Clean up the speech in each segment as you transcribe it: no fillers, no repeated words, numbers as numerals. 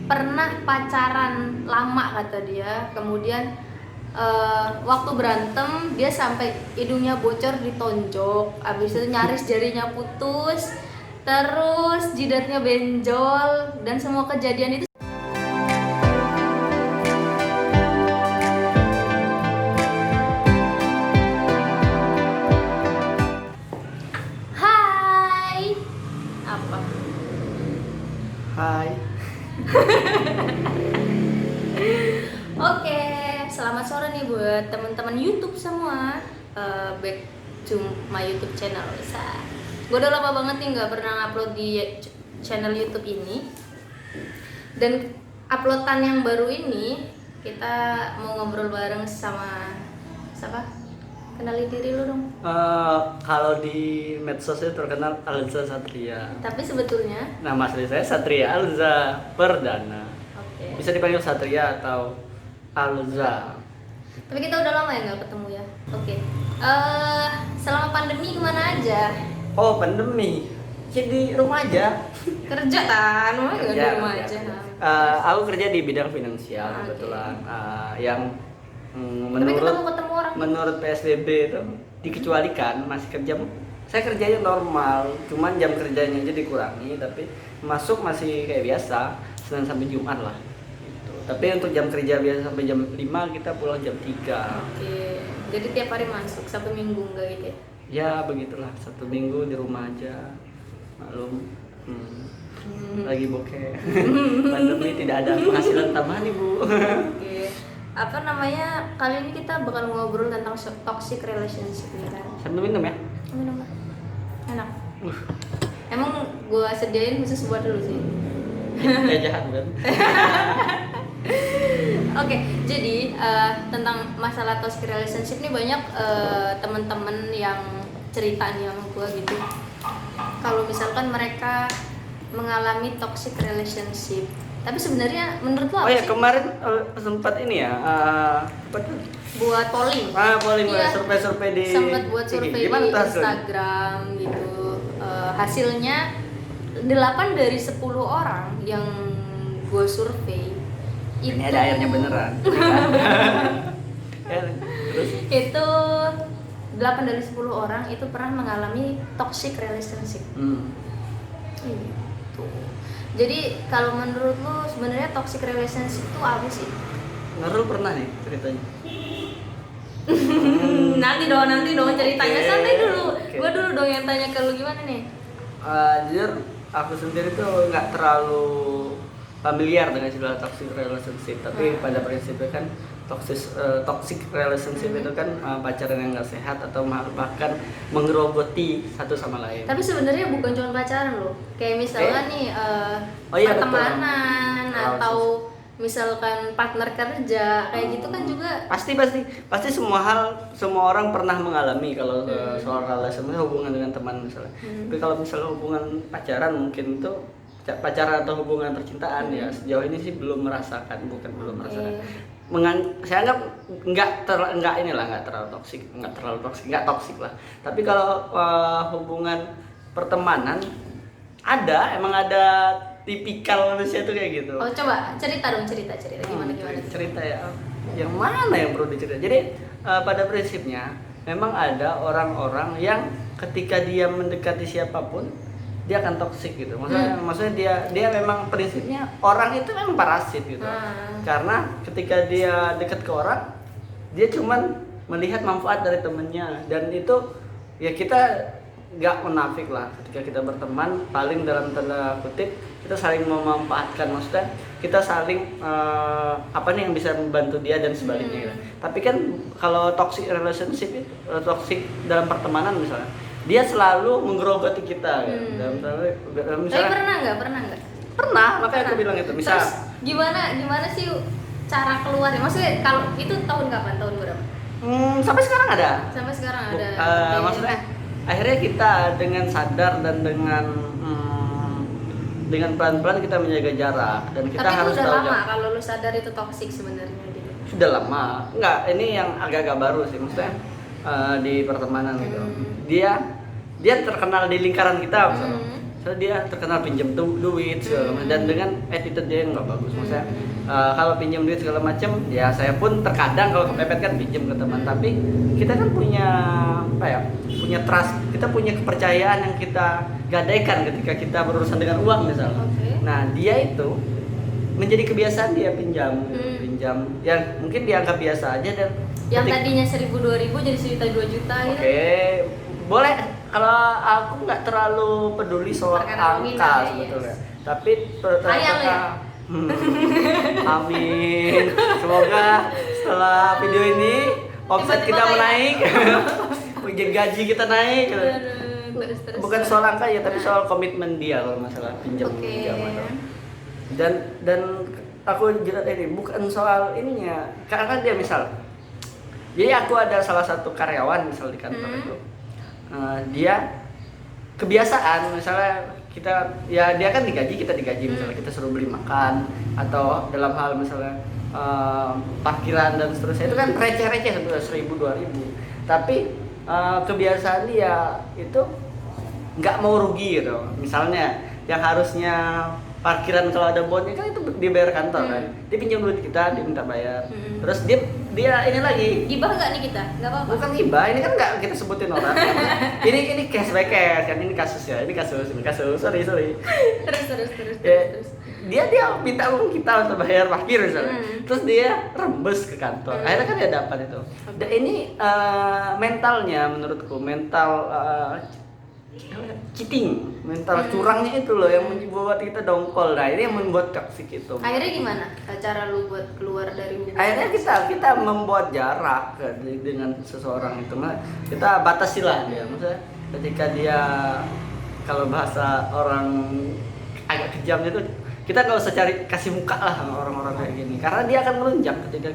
pernah pacaran lama kata dia, kemudian waktu berantem dia sampai hidungnya bocor ditonjok, habis itu nyaris jarinya putus, terus jidatnya benjol, dan semua kejadian itu. Hai, apa? Hai. Oke, selamat sore nih buat teman-teman YouTube semua. Back to my YouTube channel. Gue udah lama banget nih nggak pernah upload di channel YouTube ini. Dan uploadan yang baru ini kita mau ngobrol bareng sama siapa? Kenali diri lu dong. Kalau di medsos itu terkenal Alza Satria. Tapi sebetulnya, Nama asli saya Satria Alza Perdana. oke. Bisa dipanggil Satria atau Alza. Tapi kita udah lama ya nggak ketemu ya. Oke. Selama pandemi kemana aja? Oh, pandemi. Jadi rumah aja. Kerja kan, mah nggak di rumah aja. Aku kerja di bidang finansial Oke. kebetulan. Yang Tapi ketemu orang. menurut PSBB itu dikecualikan masih kerja. Saya kerjanya normal, cuman jam kerjanya aja dikurangi, tapi masuk masih kayak biasa, Senin sampai Jumat lah. Gitu. Tapi untuk jam kerja biasa sampai jam 5, kita pulang jam 3. Oke. Jadi tiap hari masuk, Sabtu Minggu enggak gitu ya? Ya begitulah, 1 minggu di rumah aja. Maklum. Lagi bokeh. Pandemi tidak ada penghasilan tambahan, Ibu. Oke. Apa namanya? Kali ini kita bakal ngobrol tentang toxic relationship nih kan. Sambil minum ya. Minum Mbak. Enak. Emang gua sediain khusus buat dulu sih. Kayak jahat kan. Oke, jadi tentang masalah toxic relationship nih banyak teman-teman yang cerita nih sama gue gitu. Kalau misalkan mereka mengalami toxic relationship, tapi sebenarnya menurut lo apa Oh ya, sih? kemarin sempat ini ya. Apa tuh? Buat polling. Polling Iya, survei di sempat buat IG. survei Gimana di tuh hasilnya? Instagram gitu. Hasilnya 8 dari 10 orang yang gue survei Ini ada airnya beneran. Ya, terus itu 8 dari 10 orang itu pernah mengalami toxic relationship. Gitu. Jadi kalau menurut lu sebenarnya toxic relationship itu apa sih? Ngerul pernah nih ceritanya. Nanti dong ceritanya. Oke. Santai dulu. Oke. Gua dulu dong yang tanya ke lu gimana nih? Jujur aku sendiri tuh nggak terlalu familiar dengan istilah toxic relationship, tapi pada prinsipnya kan toxic relationship itu kan pacaran yang nggak sehat atau bahkan menggerogoti satu sama lain. Tapi sebenarnya bukan cuma pacaran loh. Kayak misalnya nih Oh iya, pertemanan betul. atau misalkan partner kerja kayak gitu kan juga. Pasti semua orang pernah mengalami kalau soal relationship, hubungan dengan teman misalnya. Tapi kalau misalnya hubungan pacaran mungkin itu pacaran atau hubungan percintaan ya sejauh ini sih belum merasakan. Saya anggap nggak terlalu toksik lah. Tapi kalau hubungan pertemanan emang ada tipikal manusia tuh kayak gitu. Oh, coba cerita gimana. Cerita ya, yang mana yang perlu diceritain? Jadi pada prinsipnya memang ada orang-orang yang ketika dia mendekati siapapun dia akan toksik gitu. Maksudnya dia memang prinsipnya orang itu memang parasit gitu. Karena ketika dia dekat ke orang, dia cuman melihat manfaat dari temennya, dan itu ya kita nggak menafik lah, ketika kita berteman paling dalam tanda kutip kita saling memanfaatkan, maksudnya kita saling apa nih yang bisa membantu dia dan sebaliknya gitu. Tapi kan kalau toxic relationship itu toxic dalam pertemanan misalnya, dia selalu menggerogoti kita gitu. Dalam misalnya Pernah nggak? Pernah, makanya aku bilang itu. Misal terus gimana sih cara keluarnya? Maksudnya kalau itu tahun kapan? Tahun berapa? sampai sekarang ada. Sampai sekarang ada. Maksudnya akhirnya kita dengan sadar dan dengan pelan-pelan kita menjaga jarak, dan kita tapi harus itu udah tahu lama kalau lu sadar itu toksik sebenarnya gitu. sudah lama. Enggak, ini yang agak-agak baru sih, maksudnya di pertemanan gitu. Dia terkenal di lingkaran kita misalnya. Soalnya dia terkenal pinjam duit segala macam, dan dengan attitude dia yang nggak bagus. Maksudnya kalau pinjam duit segala macam, ya saya pun terkadang kalau kepepet kan pinjam ke teman. Tapi kita kan punya apa ya? Punya trust, kita punya kepercayaan yang kita gadaikan ketika kita berurusan dengan uang misalnya. Nah dia itu menjadi kebiasaan dia pinjam yang mungkin dianggap biasa aja, dan yang tadinya 1.000 2.000 jadi sejuta 2 juta gitu. Boleh. Kalau aku nggak terlalu peduli soal angka sebetulnya, tapi ternyata amin, semoga setelah video ini omset kita menaik, gaji kita naik. Terus. Bukan soal angka ya, tapi soal komitmen dia kalau masalah pinjam. Dan aku jelas ini bukan soal ininya, karena kan dia misal, jadi aku ada salah satu karyawan misal di kantor itu, dia kebiasaan misalnya kita, ya dia kan digaji, kita digaji, misalnya kita suruh beli makan atau dalam hal misalnya parkiran dan seterusnya, itu kan receh-receh sebetulnya 1.000 2.000, tapi kebiasaan dia itu nggak mau rugi gitu. Misalnya yang harusnya parkiran kalau ada bonnya kan itu dibayar kantor kan, dia pinjam duit kita, dia minta bayar, terus dia ini lagi gibah nggak nih kita? Nggak apa-apa. Bukan gibah, ini kan nggak kita sebutin orang. ini cash by cash kan, ini kasus ya, ini kasus sorry. Terus. Dia minta uang kita untuk bayar parkir misalnya, terus dia rembes ke kantor, akhirnya kan dia dapat itu. Dan ini mentalnya menurutku, mental cheating, mental curangnya itu loh yang membuat kita dongkol. Nah ini yang membuat toksik itu. Akhirnya gimana cara lu buat keluar dari hubungan? Akhirnya kita membuat jarak dengan seseorang itu. Kita batasi lah dia. Maksudnya ketika dia, kalau bahasa orang agak kejam itu, kita nggak usah kasih muka lah sama orang-orang kayak gini, karena dia akan melunjak ketika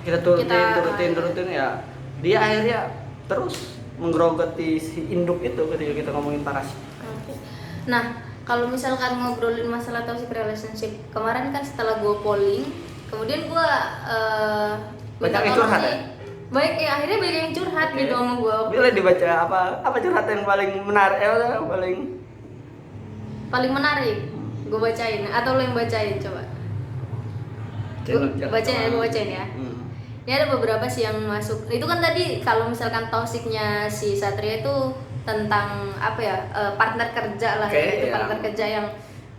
kita turutin ya. Dia akhirnya terus menggerogoti si induk itu ketika kita ngomongin parasit. Nah, kalau misalkan ngobrolin masalah toxic relationship, kemarin kan setelah gue polling, kemudian gue banyak yang curhat ya? Akhirnya banyak yang curhat gitu sama gue. Boleh dibaca apa curhat yang paling menarik, paling menarik? Gue bacain atau lo yang bacain coba? Gue bacain ya. Ini ada beberapa sih yang masuk. Itu kan tadi kalau misalkan toksiknya si Satria itu tentang apa ya, partner kerja lah, partner kerja yang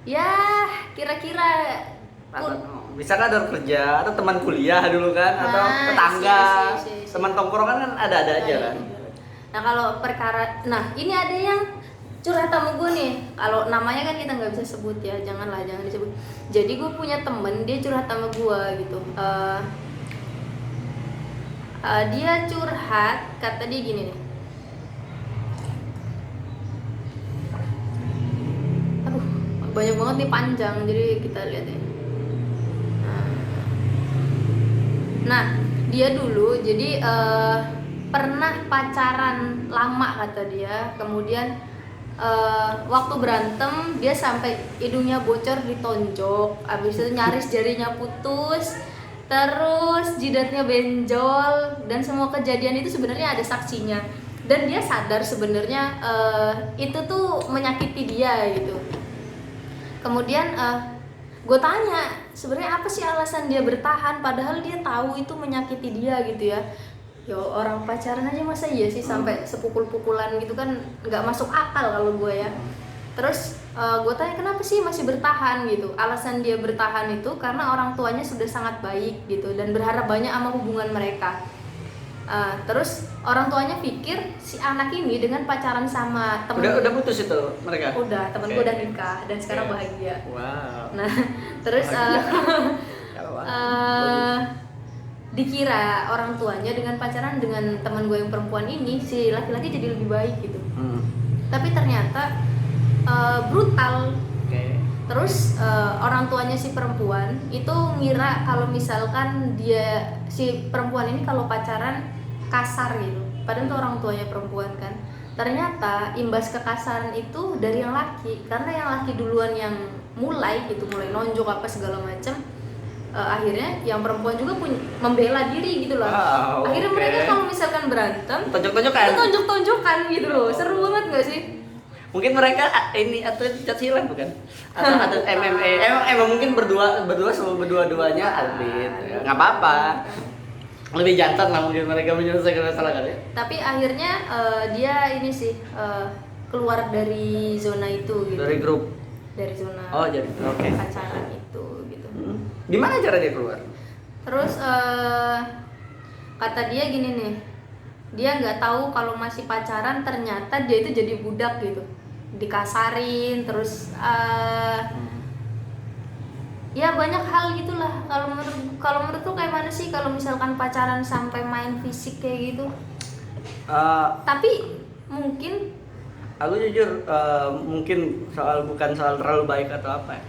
ya kira-kira bisa kan ada kerja atau teman kuliah dulu kan, atau tetangga, teman tongkrongan kan ada aja kan. Nah kalau perkara, ini ada yang curhat sama gue nih, kalau namanya kan kita nggak bisa sebut ya, jangan disebut. Jadi gue punya temen, dia curhat sama gue gitu. Dia curhat, kata dia gini nih. Aduh, banyak banget nih, panjang, jadi kita lihat ya. Nah, dia dulu jadi pernah pacaran lama kata dia. Kemudian waktu berantem dia sampai hidungnya bocor ditonjok, abis itu nyaris jarinya putus, terus jidatnya benjol, dan semua kejadian itu sebenarnya ada saksinya, dan dia sadar sebenarnya itu tuh menyakiti dia gitu. Kemudian gue tanya sebenarnya apa sih alasan dia bertahan padahal dia tahu itu menyakiti dia gitu ya. Yo, orang pacaran aja masa iya sih sampai sepukul-pukulan gitu kan, nggak masuk akal kalau gue ya. Terus gue tanya kenapa sih masih bertahan gitu. Alasan dia bertahan itu karena orang tuanya sudah sangat baik gitu dan berharap banyak sama hubungan mereka. Terus orang tuanya pikir si anak ini dengan pacaran sama temen, udah putus itu mereka? Udah, temen gue udah nikah dan sekarang bahagia. Wow. Nah terus dikira orang tuanya dengan pacaran dengan teman gue yang perempuan ini, si laki-laki jadi lebih baik gitu. Tapi ternyata brutal. Terus orang tuanya si perempuan itu ngira kalau misalkan dia si perempuan ini kalau pacaran kasar gitu, padahal itu orang tuanya perempuan kan. Ternyata imbas kekasaran itu dari yang laki, karena yang laki duluan yang mulai nonjok apa segala macam. Akhirnya yang perempuan juga membela diri gitu loh. Akhirnya mereka kalau misalkan berantem tonjok-tonjokan gitu loh. Seru banget nggak sih? Mungkin mereka ini atlet pencak silat bukan? Atau atlet MMA. Emang mungkin berdua sama berdua-duanya atlet. Ya, nggak apa-apa. Lebih jantan lah mungkin mereka menyelesaikan masalah kan ya. Tapi akhirnya dia ini sih keluar dari zona itu gitu. Dari grup. Dari zona Oh, jadi oke. pacaran itu gitu. Gimana cara dia keluar? Terus kata dia gini nih, dia nggak tahu kalau masih pacaran ternyata dia itu jadi budak gitu, dikasarin terus ya banyak hal gitulah. Kalau menurut lu kayak mana sih kalau misalkan pacaran sampai main fisik kayak gitu? Tapi mungkin Aku jujur mungkin bukan soal terlalu baik atau apa ya.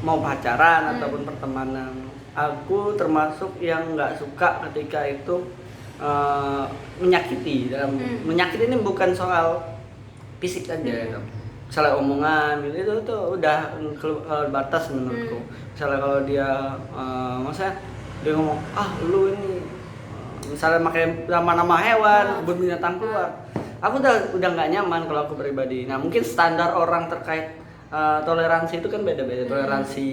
Mau pacaran ataupun pertemanan, aku termasuk yang nggak suka ketika itu menyakiti. Menyakiti ini bukan soal fisik aja gitu. Misalnya omongan gitu itu udah keluar batas menurutku. Misalnya kalau dia maksudnya dia ngomong lu ini misalnya pakai nama-nama hewan, kebun binatang keluar. Aku udah nggak nyaman kalau aku pribadi. Nah mungkin standar orang terkait toleransi itu kan beda-beda. Toleransi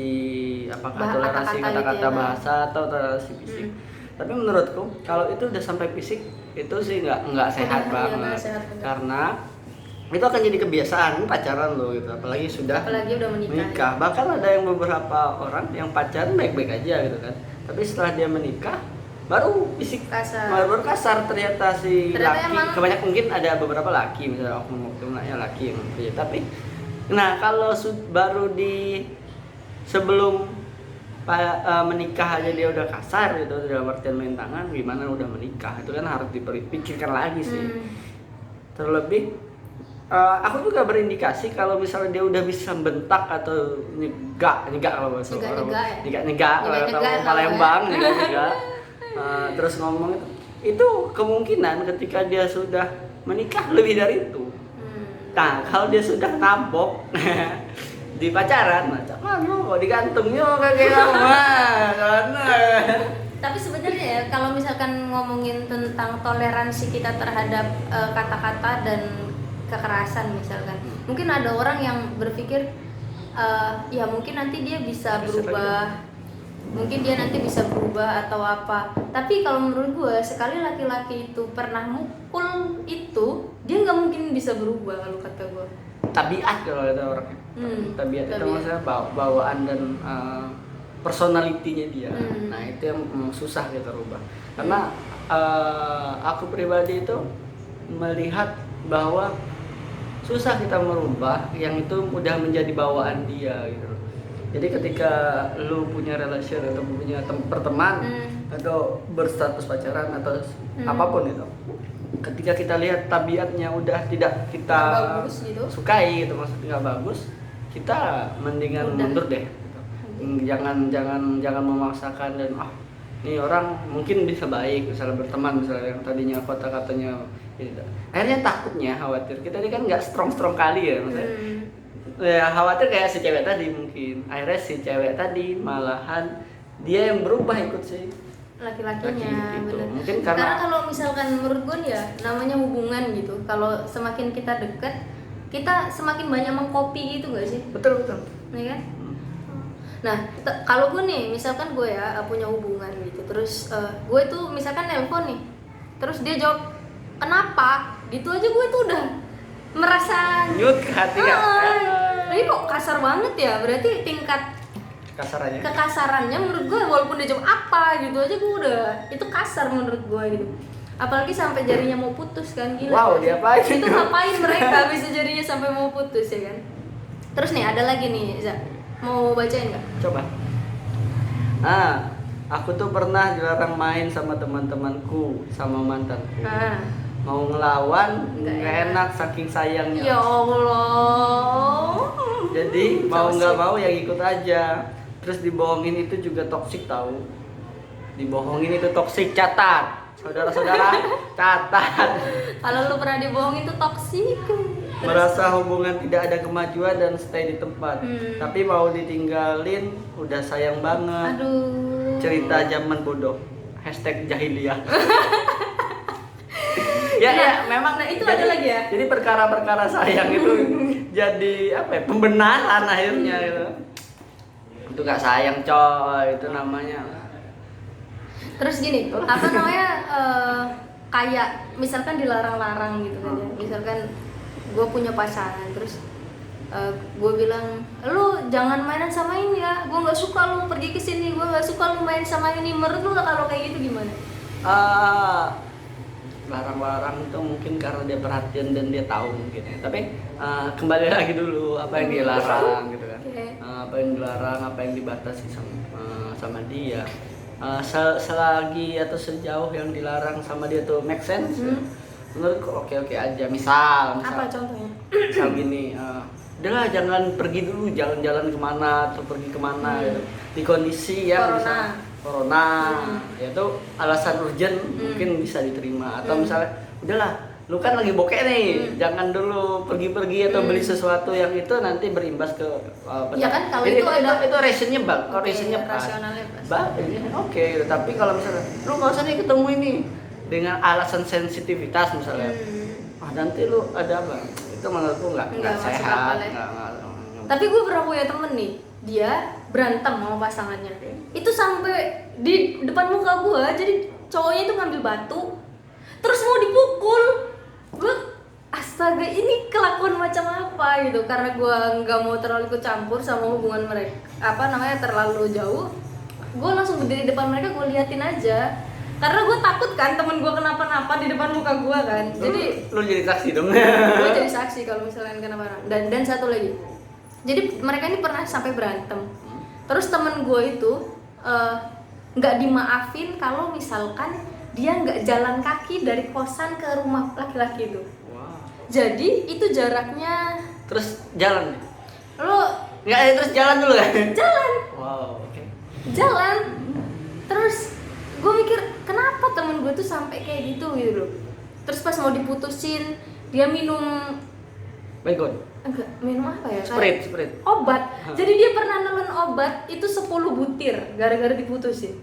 apakah toleransi kata-kata bahasa atau toleransi fisik. Tapi menurutku kalau itu udah sampai fisik itu sih nggak sehat banget. Karena itu akan jadi kebiasaan pacaran lo gitu. Apalagi udah menikah. Bahkan ada yang beberapa orang yang pacaran baik-baik aja gitu kan. Tapi setelah dia menikah baru fisik baru kasar ternyata laki. Kebanyakan mungkin ada beberapa laki misalnya oknum-oknumnya laki yang begitu. Tapi nah kalau baru di sebelum menikah aja dia udah kasar gitu dalam artian main tangan, gimana udah menikah itu kan harus dipikirkan lagi sih. Terlebih aku juga berindikasi kalau misalnya dia udah bisa bentak atau nyegak kalau bahasa nyegak kalau Palembang nyegak terus ngomong itu kemungkinan ketika dia sudah menikah lebih dari itu. Nah kalau dia sudah nabok di pacaran macam mana digantungnya kayak karena tapi sebenarnya ya kalau misalkan ngomongin tentang toleransi kita terhadap kata-kata dan kekerasan misalkan, mungkin ada orang yang berpikir ya mungkin nanti dia bisa berubah, mungkin dia nanti bisa berubah atau apa. Tapi kalau menurut gue sekali laki-laki itu pernah mukul itu dia nggak mungkin bisa berubah kalau kata gue. Tabiat kalau ada orang. Tabiat itu maksudnya bawaan dan personalitinya dia. Nah itu yang susah kita rubah. Karena aku pribadi itu melihat bahwa susah kita merubah yang itu udah menjadi bawaan dia gitu. Jadi ketika lu punya relasi atau punya pertemanan atau berstatus pacaran atau apapun itu, ketika kita lihat tabiatnya udah tidak kita sukai gitu, maksudnya nggak bagus, kita mendingan mundur deh gitu. Jangan memaksakan dan ini orang mungkin bisa baik misalnya berteman misalnya yang tadinya kata-katanya gitu. Akhirnya takutnya khawatir kita ini kan nggak strong kali ya maksudnya. Ya khawatir kayak si cewek tadi mungkin akhirnya si cewek tadi malahan dia yang berubah ikut si laki-lakinya gitu. Bener. Mungkin karena kalau misalkan menurut gue ya namanya hubungan gitu, kalau semakin kita deket kita semakin banyak mengcopy gitu gak sih? Betul ya kan? Nah kalau gue nih misalkan gue ya punya hubungan gitu, terus gue tuh misalkan nelpon nih, terus dia jawab kenapa gitu aja gue tuh udah merasa nyut ke hati kan. Ini kok kasar banget ya, berarti tingkat kekasarannya menurut gue walaupun dia jawab apa gitu aja gue udah itu kasar menurut gue gitu. Apalagi sampai jarinya mau putus kan, gila. Wow, dia apain itu ngapain mereka bisa jarinya sampai mau putus ya kan. Terus nih ada lagi nih Za, mau bacain nggak? Coba. Aku tuh pernah dilarang main sama teman-temanku sama mantanku. Mau ngelawan nggak enak saking sayangnya. Ya Allah. Jadi mau nggak mau ya ikut aja. Terus dibohongin itu juga toksik tahu. Dibohongin itu toksik, catat. Saudara-saudara, catat. Kalau lu pernah dibohongin itu toksik. Merasa hubungan tidak ada kemajuan dan stay di tempat. Tapi mau ditinggalin udah sayang banget. Aduh. Cerita zaman bodoh. #jahiliyah. Ya memang. Nah, itu ada lagi ya. Jadi perkara-perkara sayang itu jadi apa ya, pembenaran akhirnya gitu. Itu gak sayang coy, itu namanya. Terus gini, apa namanya, kayak misalkan dilarang-larang gitu kan ya. Misalkan gue punya pasangan, terus gue bilang, lu jangan mainan sama ini ya, gue nggak suka lu pergi ke sini, gue nggak suka lu main sama ini. Menurut lu kalau kayak gitu gimana? Larang-larang itu mungkin karena dia perhatian dan dia tahu mungkin ya. Tapi kembali lagi dulu apa yang dilarang gitu kan. Apa yang dilarang, apa yang dibatasi sama dia. Selagi atau sejauh yang dilarang sama dia tuh make sense. Menurutku oke-oke aja. Misal Apa contohnya? misal gini, udahlah jangan pergi dulu, jalan-jalan kemana atau pergi kemana gitu. Di kondisi yang corona, yaitu alasan urgent mungkin bisa diterima. Atau misalnya udahlah, lu kan lagi bokeh nih, jangan dulu pergi-pergi atau beli sesuatu yang itu nanti berimbas ke Ya kan kalau itu ada reasonnya bang, kalau reasonnya pas, rasionalnya pas. oke gitu. Tapi kalau misalnya lu nggak usah nih ketemu ini dengan alasan sensitivitas misalnya, nanti lu ada apa? Itu menurutku nggak sehat. Tapi gue pernah punya temen nih, dia berantem sama pasangannya. Itu sampai di depan muka gue, jadi cowoknya itu ngambil batu, terus mau dipukul. Gue astaga, ini kelakuan macam apa gitu. Karena gue nggak mau terlalu ikut campur sama hubungan mereka, apa namanya, terlalu jauh. Gue langsung berdiri di depan mereka, gue liatin aja. Karena gue takut kan temen gue kenapa-napa di depan muka gue kan. Jadi lu jadi saksi dong. gue jadi saksi kalau misalnya kenapa. Dan satu lagi, jadi mereka ini pernah sampai berantem. Terus temen gue itu nggak dimaafin kalau misalkan dia nggak jalan kaki dari kosan ke rumah laki-laki itu. Wow. Jadi itu jaraknya. Terus jalan. Lo Nggak, terus jalan dulu kan? jalan. Wow, oke. Jalan. Terus gue mikir kenapa temen gue tuh sampai kayak gitu gitu loh. Terus pas mau diputusin, dia minum Baygon. enggak, minum apa ya? Sprite. Obat. Jadi dia pernah nelen obat itu 10 butir gara-gara diputusin.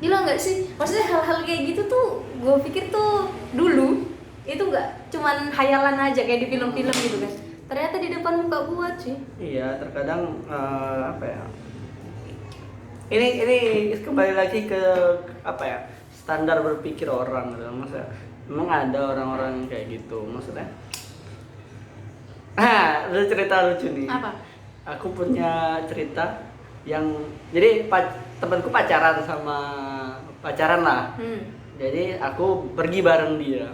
Gila nggak sih? Maksudnya hal-hal kayak gitu tuh gue pikir tuh dulu itu nggak cuman hayalan aja kayak di film-film gitu kan. Ternyata di depan muka gue sih. Iya, terkadang apa ya? Ini kembali lagi ke apa ya? Standar berpikir orang gitu. Maksudnya memang ada orang-orang yang kayak gitu. Maksudnya ada cerita lucu nih. Apa? Aku punya cerita yang jadi temanku pacaran lah. Jadi aku pergi bareng dia.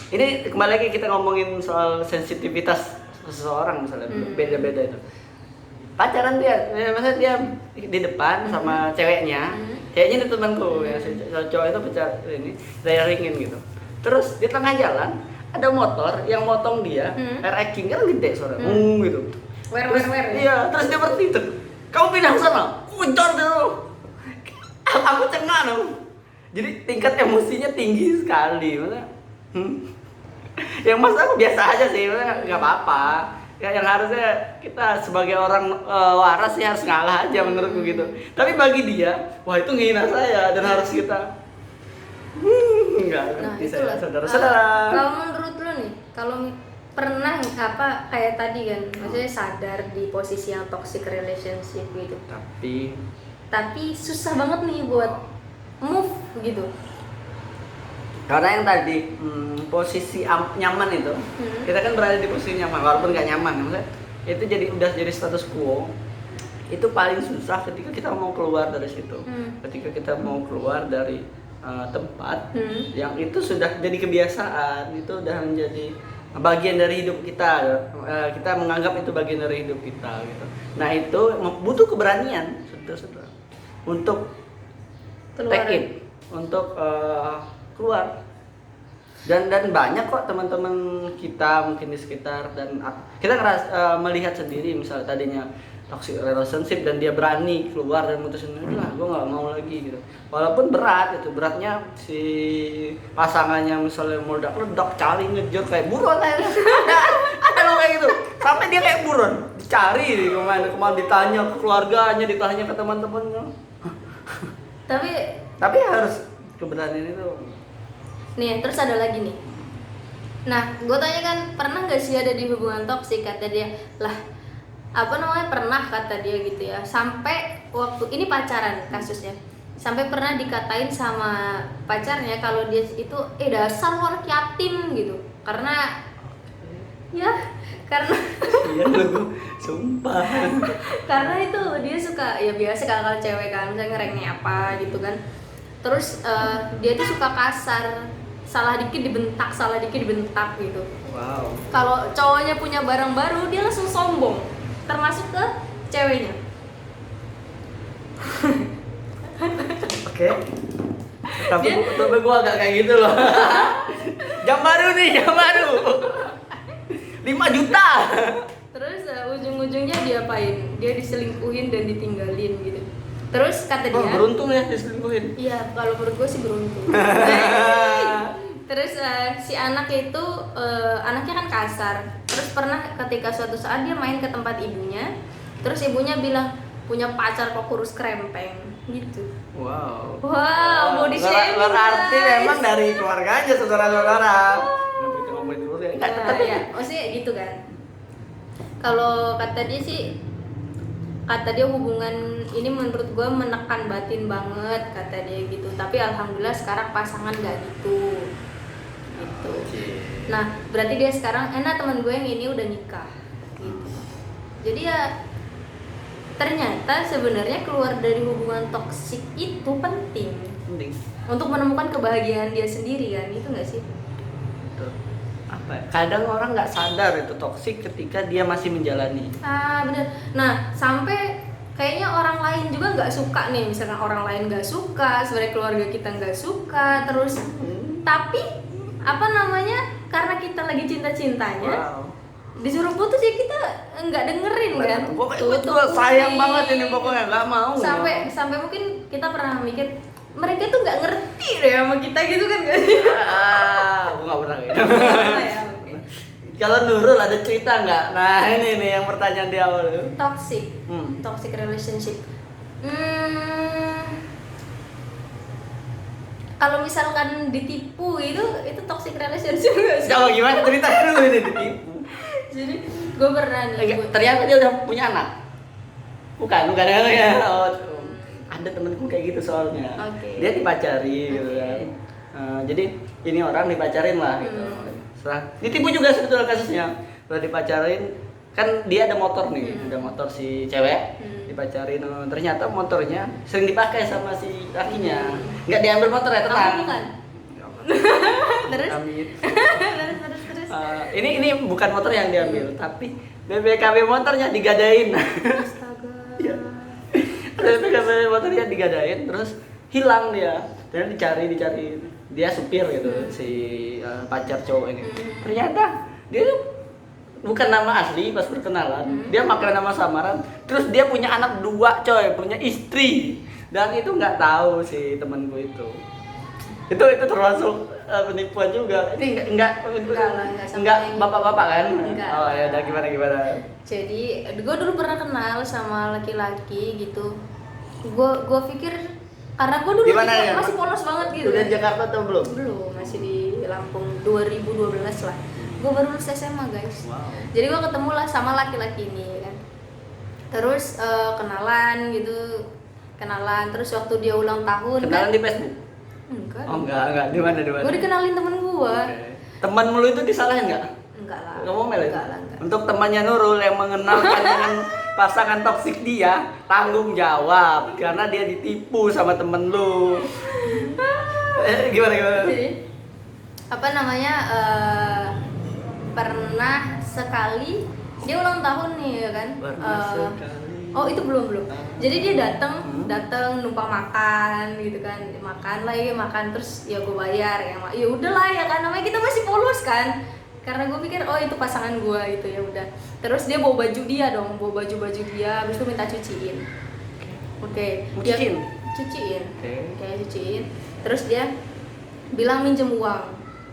Ini kembali lagi kita ngomongin soal sensitivitas seseorang misalnya, beda-beda itu. Pacaran dia, maksudnya dia di depan sama ceweknya. Ceweknya itu temanku ya, si cowok itu ringin gitu. Terus di tengah jalan ada motor yang motong dia, RX kan gede suara, gitu. Wer. Iya, terus dia berhenti tuh. Kamu pindah ke sana, kuncor dulu. Aku cengak dong. Jadi tingkat emosinya tinggi sekali, maksudnya. Yang mas aku biasa aja sih, maksudnya nggak apa-apa. Ya, yang harusnya kita sebagai orang waras sih harus ngalah aja menurutku gitu. Tapi bagi dia, wah itu ngehina saya dan harus kita enggak bisa saudara-saudara. Kalau menurut lo nih, kalau pernah apa kayak tadi kan, maksudnya sadar di posisi yang toxic relationship gitu. Tapi susah banget nih buat move gitu. Karena yang tadi posisi nyaman itu, kita kan berada di posisi nyaman walaupun nggak nyaman, maksudnya itu udah jadi status quo. Itu paling susah ketika kita mau keluar dari situ. Ketika kita mau keluar dari tempat yang itu sudah jadi kebiasaan, itu udah menjadi bagian dari hidup kita. Kita menganggap itu bagian dari hidup kita gitu. Nah, itu butuh keberanian saudara-saudara untuk take it, untuk keluar. Dan banyak kok teman-teman kita mungkin di sekitar, dan kita melihat sendiri misalnya tadinya toxic relationship dan dia berani keluar dan mutusin, lah gue nggak mau lagi gitu. Walaupun beratnya si pasangannya misalnya meledak-ledak, cari ngejar kayak buron aja. ada lo kayak gitu, sampai dia kayak buron dicari kemana ditanya ke keluarganya, ditanya ke teman-temannya. Tapi harus keberanian itu Nih terus ada lagi nih. Nah gue tanya kan, pernah nggak sih ada di hubungan toksik? Kata dia, lah apa namanya, pernah kata dia gitu ya, sampai waktu ini pacaran kasusnya, sampai pernah dikatain sama pacarnya kalau dia itu dasar lu anak yatim gitu, karena ya karena Iya lu, sumpah. karena itu dia suka, ya biasa kalau cewek kan misalnya ngerengnya apa gitu kan, terus dia tuh suka kasar, salah dikit dibentak, salah dikit dibentak gitu. Wow. Kalau cowoknya punya barang baru dia langsung sombong, termasuk ke ceweknya. Oke. Tapi gua agak kayak gitu loh. Jam baru nih, jam baru. 5 juta. Terus ujung-ujungnya diapain? Dia diselingkuhin dan ditinggalin gitu. Terus kata dia, Beruntung ya diselingkuhin. iya kalau menurut gue sih beruntung. Terus si anak itu anaknya kan kasar. Terus pernah ketika suatu saat dia main ke tempat ibunya, terus ibunya bilang punya pacar kok kurus krempeng gitu. Wow. Wow, body shaming. Berarti guys. memang dari keluarganya, saudara-saudara. Kita ngomongin terus ya. Ya, maksudnya gitu kan. Kalau kata dia sih, kata dia hubungan ini menurut gue menekan batin banget kata dia gitu. Tapi alhamdulillah sekarang pasangan gak gitu. Gitu. Nah berarti dia sekarang teman gue yang ini udah nikah gitu. Jadi ya ternyata sebenarnya keluar dari hubungan toksik itu penting Mending. untuk menemukan kebahagiaan dia sendiri kan, itu nggak sih? Tuh. Apa ya? Kadang orang nggak sadar itu toksik ketika dia masih menjalani. Bener. Nah sampai kayaknya orang lain juga nggak suka nih, misalkan orang lain nggak suka, sebenarnya keluarga kita nggak suka, terus tapi apa namanya, karena kita lagi cinta-cintanya Wow. disuruh putus ya kita nggak dengerin kan. Pokoknya Tutup gua sayang kuping. banget ini, pokoknya nggak mau. Sampai mungkin kita pernah mikir mereka tuh nggak ngerti deh sama kita gitu kan, gak sih? Gua nggak pernah gitu. Ya, oke. Kalau Nurul ada cerita nggak? Nah ini nih yang pertanyaan di awal tuh. Toxic relationship. Kalau misalkan ditipu itu toxic relationship nggak sih? Coba gimana cerita dulu ini ditipu. Jadi gue pernah nih. Ternyata dia udah punya anak. Bukan ya. Oh, ada temenku kayak gitu soalnya. Oke. Dia dipacari gitu kan. Jadi ini orang dipacarin lah gitu. Setelah ditipu juga sebetulnya kasusnya. Setelah dipacarin kan dia ada motor nih, ada motor si cewek. Dipacarin, ternyata motornya sering dipakai sama si lakinya. Nggak diambil motor ya, tenang. Kamu bukan? Terus? Amit. Terus. Ini bukan motor yang diambil, tapi BBKB motornya digadain. Astaga. Iya. BBKB motornya digadain, terus hilang dia. Dan dicari. Dia supir gitu, si pacar cowok ini. Ternyata dia tuh bukan nama asli pas perkenalan. Dia pakai nama samaran. Terus dia punya anak 2 coy, punya istri. Dan itu nggak tahu si temanku itu. Itu termasuk penipuan juga. Ini enggak bapak-bapak kan? Enggak. Oh ya udah gimana. Jadi gue dulu pernah kenal sama laki-laki gitu. Gue pikir karena gue dulu Gimana pikir ya? masih polos banget gitu. Udah kan. Jakarta atau belum? Belum, masih di Lampung 2012 lah. Gue baru lulus SMA guys. Wow. Jadi gue ketemu lah sama laki-laki ini kan. Terus kenalan gitu. Terus waktu dia ulang tahun Kenalan kan. di Facebook? Enggak. Oh enggak. Di mana? Gue dikenalin temen gue. Oke. Teman lu itu disalahin enggak? Enggak lah. Ngomel ya? Enggak lah, enggak. Untuk temannya Nurul yang mengenalkan dengan pasangan toksik dia, tanggung jawab karena dia ditipu sama temen lu. Gimana? Jadi, apa namanya, pernah sekali dia ulang tahun nih ya kan. Oh itu belum. Jadi dia datang numpang makan gitu kan, makan terus ya gue bayar ya udahlah ya kan, namanya kita masih polos kan, karena gue pikir oh itu pasangan gue gitu, ya udah. Terus dia bawa baju dia dong, habis itu minta cuciin. Oke. Mau Dia cuciin? Cuciin. Oke. Kayak cuciin. Terus dia bilang minjem uang,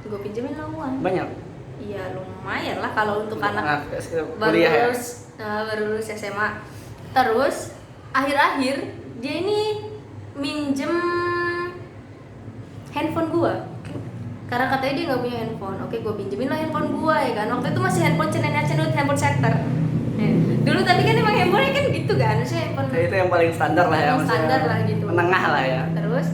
gue pinjemin lah uang. Banyak. Iya lumayan lah kalau untuk anak baru kuliah ya. lulus SMA. Terus akhir-akhir dia ini minjem handphone gua karena katanya dia nggak punya handphone. Oke, gue pinjemin lah handphone gue ya kan. Waktu itu masih handphone cendet handphone sector. Dulu tadi kan emang handphone kan gitu kan, maksudnya handphone itu yang paling standar lah ya, yang maksudnya standar lah gitu, menengah lah ya. terus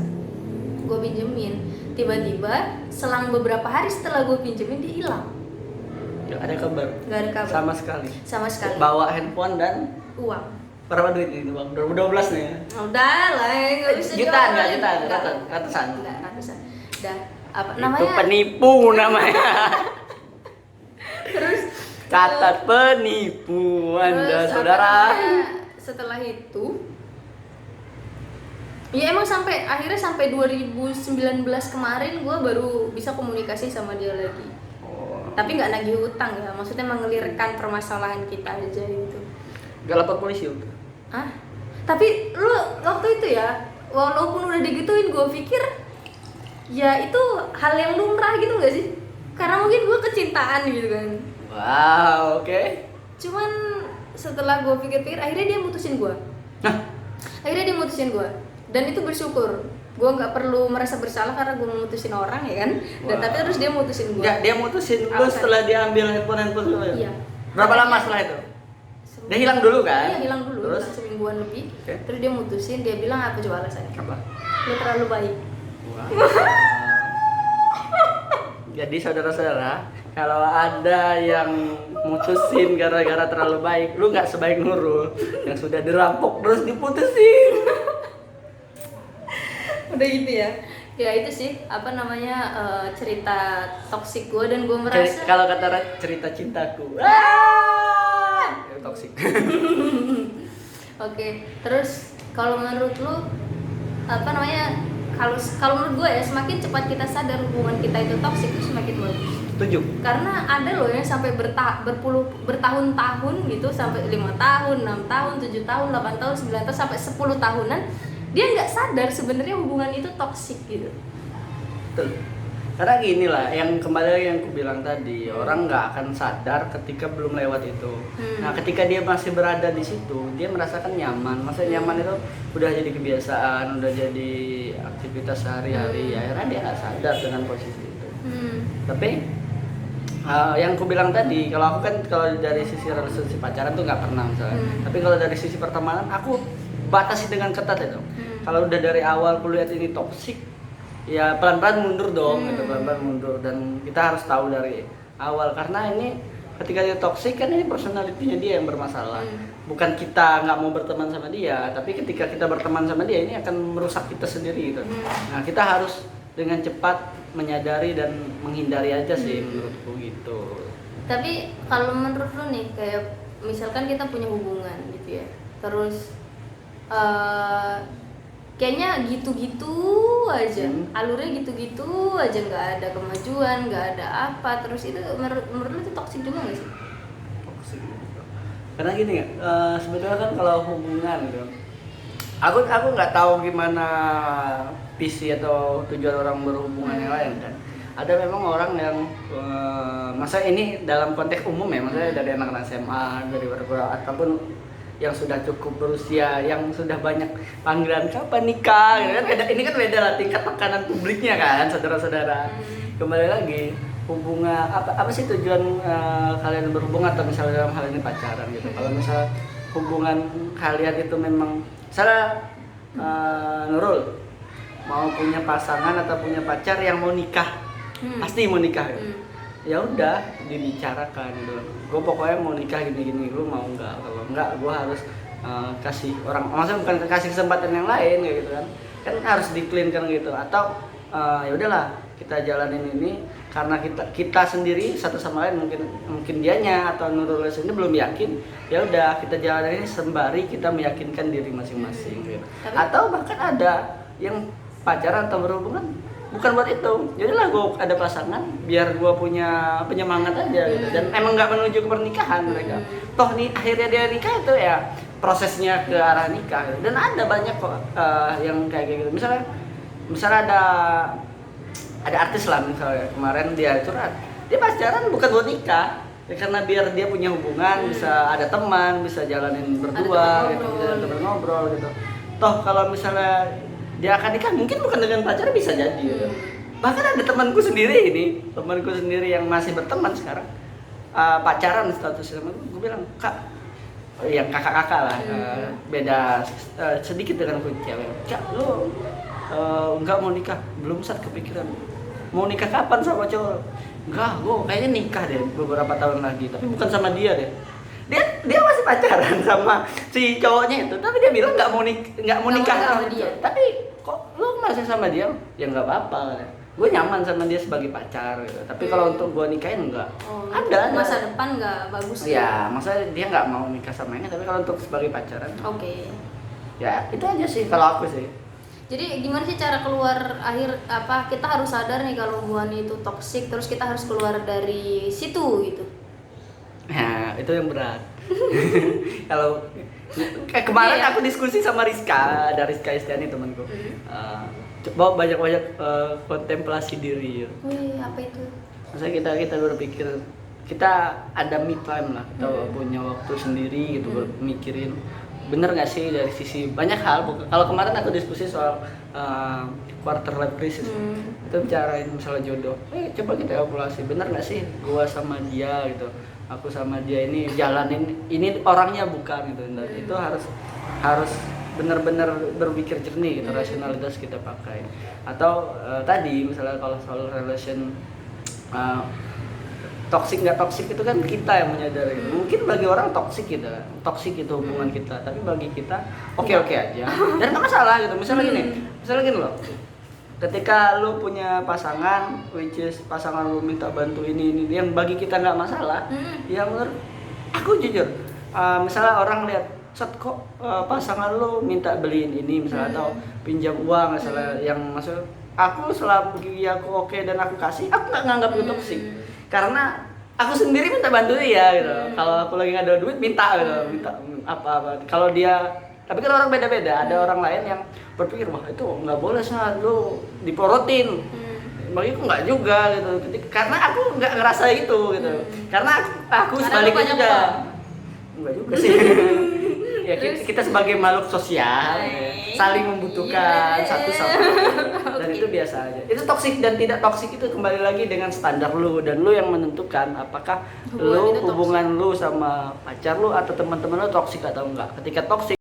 gue pinjemin, tiba-tiba selang beberapa hari setelah gue pinjemin dia hilang. Gak ada kabar. Gak ada kabar sama sekali. Bawa handphone dan uang. berapa duit ini bang? 2012 nih ya. Udah lah, nggak bisa Jutaan, jualan. jutaan, Nggak. ratusan. Nggak, ratusan. Dah, apa Itu namanya? penipu namanya. Terus Catat penipu Anda terus saudara. setelah itu ya emang akhirnya sampai 2019 kemarin gue baru bisa komunikasi sama dia lagi. Tapi nggak nagih hutang ya, maksudnya mengelirkan permasalahan kita aja gitu. Gak lapor polisi udah. Hah? Tapi lu waktu itu ya, walaupun udah digituin, gue pikir ya itu hal yang lumrah gitu gak sih? Karena mungkin gue kecintaan gitu kan. Wow, oke. Cuman setelah gue pikir-pikir, akhirnya dia mutusin gue. Dan itu bersyukur. Gue nggak perlu merasa bersalah karena gue memutusin orang ya kan. Dan tapi terus dia mutusin gue. Nggak, dia mutusin lu setelah dia ambil handphone lu. Iya. Berapa lama setelah itu? Dia hilang dulu kan? Iya, hilang dulu. Terus? Semingguan lebih. Okay. Terus dia mutusin, dia bilang apa coba alasannya? Apa? Lu terlalu baik. Jadi saudara-saudara, kalau ada yang mutusin gara-gara terlalu baik, lu nggak sebaik Nurul yang sudah dirampok terus diputusin. Udah gitu ya. Ya itu sih apa namanya cerita toksik gue, dan gue merasa Kalau kata cerita cintaku, toksik. Oke, terus kalau menurut lu apa namanya, kalau menurut gue ya, semakin cepat kita sadar hubungan kita itu toksik itu semakin bagus. Setuju. Karena ada loh yang sampai bertahun-tahun gitu, sampai 5 tahun, 6 tahun, 7 tahun, 8 tahun, 9 tahun, sampai 10 tahunan dia nggak sadar sebenarnya hubungan itu toksik gitu. Betul. Karena gini lah, yang kembali lagi yang aku bilang tadi, orang nggak akan sadar ketika belum lewat itu. Nah, ketika dia masih berada di situ, dia merasakan nyaman. Maksudnya nyaman itu udah jadi kebiasaan, udah jadi aktivitas sehari-hari. Akhirnya dia nggak sadar dengan posisi itu. Tapi yang aku bilang tadi, kalau aku kan kalau dari sisi relasi pacaran tuh nggak pernah misalnya. Tapi kalau dari sisi pertemanan, aku batasi dengan ketat itu. Kalau udah dari awal aku lihat ini toksik, ya pelan-pelan mundur dong, gitu, pelan-pelan mundur, dan kita harus tahu dari awal, karena ini ketika dia toksik kan ini personalitinya dia yang bermasalah, bukan kita nggak mau berteman sama dia, tapi ketika kita berteman sama dia ini akan merusak kita sendiri gitu. Nah, kita harus dengan cepat menyadari dan menghindari aja sih menurutku gitu. Tapi kalau menurut lu nih, kayak misalkan kita punya hubungan gitu ya, terus kayaknya gitu-gitu aja, alurnya gitu-gitu aja, nggak ada kemajuan, nggak ada apa, terus itu menurut lu itu toksik juga nggak sih? Toksik. Karena gini ya, sebetulnya kan kalau hubungan gitu, aku nggak tahu gimana visi atau tujuan orang berhubungan yang lain kan. Ada memang orang yang masa ini dalam konteks umum ya, maksudnya dari anak-anak SMA, dari warga ataupun yang sudah cukup berusia, yang sudah banyak panggilan kapan nikah, gitu kan. Ini kan beda lah tingkat tekanan publiknya kan, saudara-saudara. Kembali lagi, hubungan apa sih tujuan kalian berhubungan, atau misalnya dalam hal ini pacaran gitu. Kalau misalnya hubungan kalian itu memang, misalnya Nurul mau punya pasangan atau punya pacar yang mau nikah, pasti mau nikah gitu. Ya udah dibicarakan gitu. Gue pokoknya mau nikah gini-gini, lu mau nggak? Kalau nggak, gue harus kasih orang, maksudnya bukan kasih kesempatan yang lain kayak gitu kan harus di-clean-kan gitu. Atau ya udahlah kita jalanin ini karena kita sendiri satu sama lain, mungkin dianya atau Nurul ini belum yakin, ya udah kita jalanin ini sembari kita meyakinkan diri masing-masing gitu. Atau bahkan ada yang pacaran atau berhubungan bukan buat itu, jadilah gue ada pasangan biar gue punya penyemangat aja gitu. Dan emang nggak menuju ke pernikahan mereka, toh nih akhirnya dia nikah itu ya prosesnya ke arah nikah gitu. Dan ada banyak kok yang kayak gitu, misalnya ada artis lah misalnya kemarin dia curhat, dia pacaran bukan buat nikah ya, karena biar dia punya hubungan, bisa ada teman, bisa jalanin berdua gitu, bisa ngobrol gitu. Toh kalau misalnya dia akan nikah mungkin bukan dengan pacar, bisa jadi gitu. Bahkan ada temanku sendiri yang masih berteman sekarang, pacaran statusnya. Gue bilang, kak, yang kakak-kakak lah, beda sedikit dengan aku cewek. Kak, lu enggak mau nikah? Belum, saat kepikiran. Mau nikah kapan sama cowok? Enggak, gue kayaknya nikah deh beberapa tahun lagi, tapi bukan sama dia deh. Dia masih pacaran sama si cowoknya itu, tapi dia bilang nggak mau nikah sama dia. Tapi kok lu masih sama dia? Ya nggak apa-apa. Gue nyaman sama dia sebagai pacar gitu. Tapi kalau untuk gue nikahin enggak. Ada masa depan nggak bagus. Ya, maksudnya dia nggak mau nikah sama ini, tapi kalau untuk sebagai pacaran. Oke. Ya itu aja sih kalau aku sih. Jadi gimana sih cara keluar kita harus sadar nih kalau hubungan itu toksik, terus kita harus keluar dari situ gitu. Nah, itu yang berat. Kalau kemarin aku diskusi sama Rizka, ada Rizka Istiani temanku. Coba banyak-banyak kontemplasi diri ya. Wih, apa itu? Maksudnya kita berpikir, kita ada me time lah, kita punya waktu sendiri gitu, mikirin bener nggak sih dari sisi banyak hal. Kalau kemarin aku diskusi soal quarter life crisis, itu bicarain misalnya jodoh. Coba kita evaluasi, bener nggak sih gua sama dia gitu, aku sama dia ini jalanin ini orangnya bukan gitu. Dan itu harus benar-benar berpikir jernih gitu, rasionalitas kita pakai. Atau tadi misalnya kalau soal relation toksik nggak toksik itu kan kita yang menyadari. Mungkin bagi orang toksik itu hubungan kita, tapi bagi kita oke aja dan nggak masalah gitu. Misalnya gini loh, ketika lu punya pasangan, which is pasangan lu minta bantu ini yang bagi kita nggak masalah, ya menurut aku jujur, misalnya orang lihat kok pasangan lu minta beliin ini misalnya, atau pinjam uang misalnya, yang maksud aku selagi aku oke dan aku kasih, aku nggak nganggap itu toksik. Karena aku sendiri minta bantu dia gitu. Kalau aku lagi nggak ada duit minta apa. Kalau dia, tapi kan orang beda-beda. Ada orang lain yang berpikir, wah itu nggak boleh saat lu diporotin. Bagi aku nggak juga gitu. Karena aku nggak ngerasa itu gitu. Karena aku sebaliknya juga. Enggak juga sih. Ya kita sebagai makhluk sosial saling membutuhkan satu sama lain, dan itu biasa aja. Itu toksik dan tidak toksik itu kembali lagi dengan standar lu, dan lu yang menentukan apakah hubungan lu sama pacar lu atau teman-teman lu toksik atau enggak. Ketika toksik